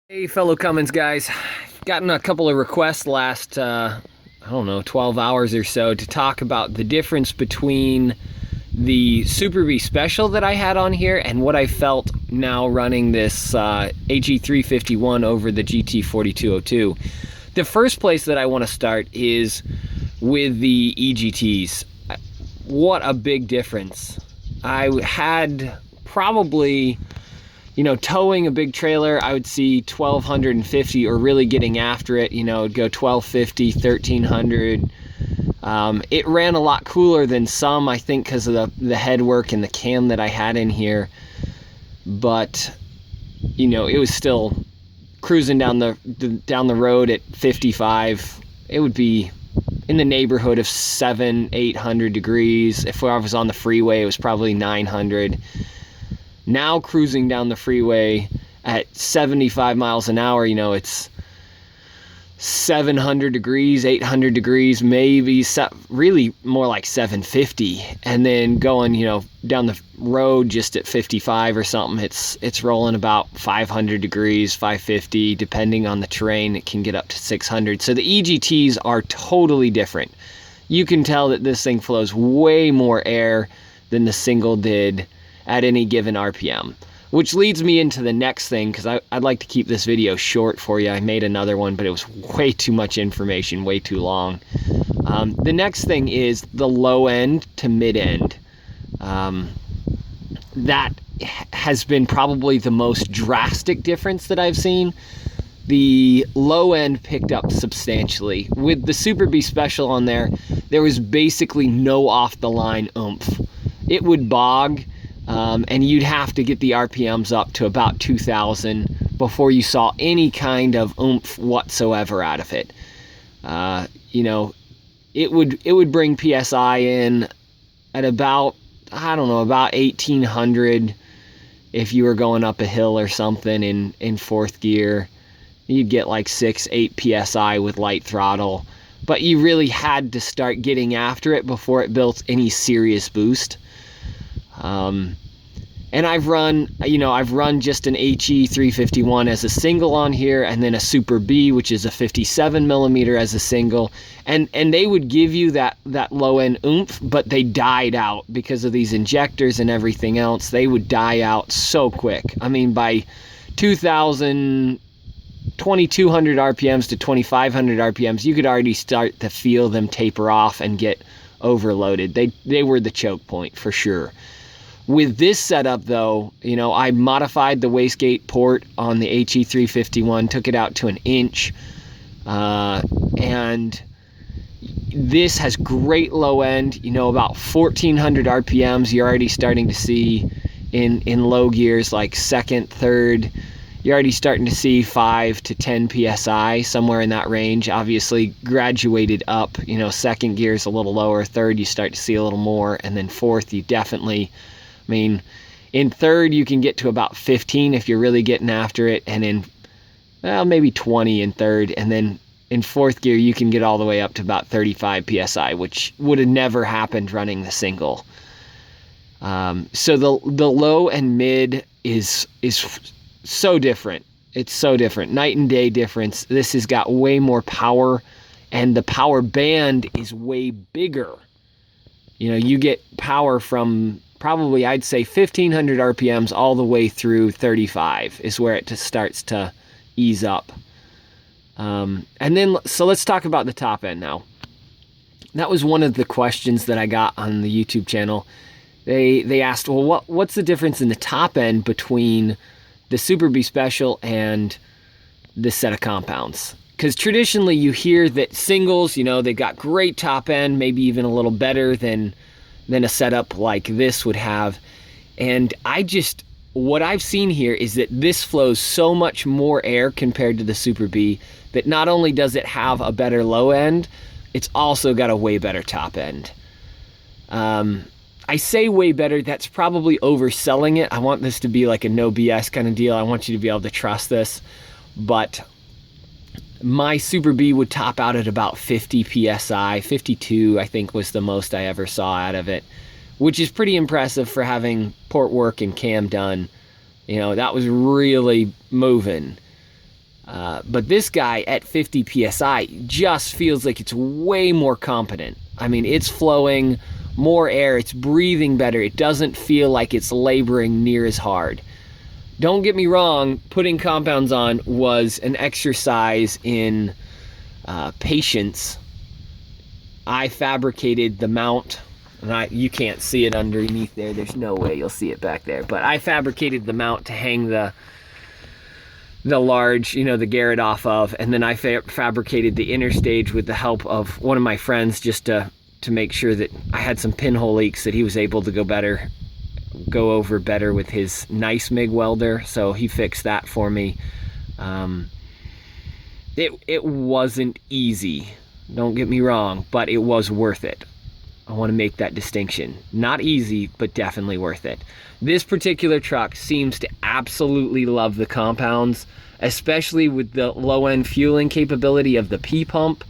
Hey fellow Cummins guys, gotten a couple of requests last, I don't know, 12 hours or so to talk about the difference between the Super B Special that I had on here and what I felt now running this HE351 over the Gt4202. The first place that I want to start is with the EGTs. What a big difference. I had probably, towing a big trailer, I would see 1250 or really getting after it, it'd go 1250, 1300. It ran a lot cooler than some, I think, because of the headwork and the cam that I had in here. But, it was still cruising down the road at 55. It would be in the neighborhood of 700-800 degrees. If I was on the freeway, it was probably 900. Now cruising down the freeway at 75 miles an hour, it's 700 degrees, 800 degrees, maybe really more like 750. And then going, down the road just at 55 or something, it's rolling about 500 degrees, 550, depending on the terrain. It can get up to 600. So the EGTs are totally different. You can tell that this thing flows way more air than the single did at any given RPM, which leads me into the next thing, because I'd like to keep this video short for you. I made another one, but it was way too much information, way too long. The next thing is the low end to mid end. That has been probably the most drastic difference that I've seen. The low end picked up substantially. With the Super B Special on there, there was basically no off the line oomph. It would bog, and you'd have to get the RPMs up to about 2,000 before you saw any kind of oomph whatsoever out of it. It would bring PSI in at about, about 1,800 if you were going up a hill or something in fourth gear. You'd get like 6-8 PSI with light throttle, but you really had to start getting after it before it built any serious boost. And I've run just an HE351 as a single on here, and then a Super B, which is a 57 millimeter as a single, and they would give you that low end oomph, but they died out because of these injectors and everything else. They would die out so quick. I mean, by 2,200 RPMs to 2,500 RPMs, you could already start to feel them taper off and get overloaded. They were the choke point for sure. With this setup though, I modified the wastegate port on the HE351, took it out to 1 inch, and this has great low end, about 1,400 RPMs. You're already starting to see in low gears like second, third, you're already starting to see 5 to 10 PSI, somewhere in that range. Obviously graduated up, second gear is a little lower, third you start to see a little more, and then fourth you definitely, in third you can get to about 15 if you're really getting after it, and in maybe 20 in third, and then in fourth gear you can get all the way up to about 35 PSI, which would have never happened running the single. So the low and mid is so different. It's so different, night and day difference. This has got way more power, and the power band is way bigger. You get power from probably, I'd say, 1,500 RPMs all the way through 35 is where it just starts to ease up. So let's talk about the top end now. That was one of the questions that I got on the YouTube channel. They asked, well, what's the difference in the top end between the Super B Special and this set of compounds? Because traditionally you hear that singles, they've got great top end, maybe even a little better than a setup like this would have. And what I've seen here is that this flows so much more air compared to the Super B that not only does it have a better low end, it's also got a way better top end. I say way better, that's probably overselling it. I want this to be like a no BS kind of deal. I want you to be able to trust this. But my Super B would top out at about 50 PSI, 52 I think was the most I ever saw out of it, which is pretty impressive for having port work and cam done. That was really moving. But this guy at 50 PSI just feels like it's way more competent. I mean, it's flowing more air, it's breathing better. It doesn't feel like it's laboring near as hard. Don't get me wrong, putting compounds on was an exercise in patience. I fabricated the mount, and you can't see it underneath there. There's no way you'll see it back there. But I fabricated the mount to hang the large, the Garrett off of, and then I fabricated the inner stage with the help of one of my friends, just to make sure that I had some pinhole leaks that he was able to go over better with his nice MIG welder. So he fixed that for me. It wasn't easy, don't get me wrong, but it was worth it. I want to make that distinction. Not easy, but definitely worth it. This particular truck seems to absolutely love the compounds, especially with the low-end fueling capability of the P-pump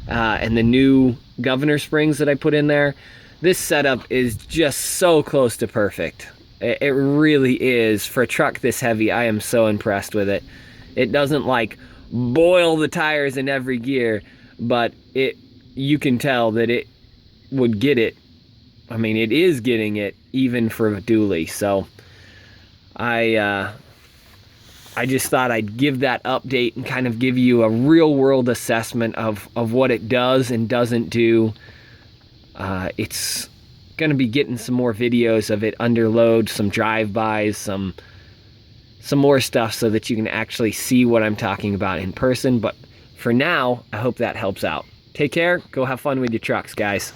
and the new governor springs that I put in there. This setup is just so close to perfect. It really is. For a truck this heavy, I am so impressed with it. It doesn't like boil the tires in every gear, but you can tell that it would get it. I mean, it is getting it even for a dually. So I just thought I'd give that update and kind of give you a real world assessment of what it does and doesn't do. It's gonna be getting some more videos of it under load, some drive-bys, some more stuff so that you can actually see what I'm talking about in person. But for now, I hope that helps out. Take care, go have fun with your trucks, guys.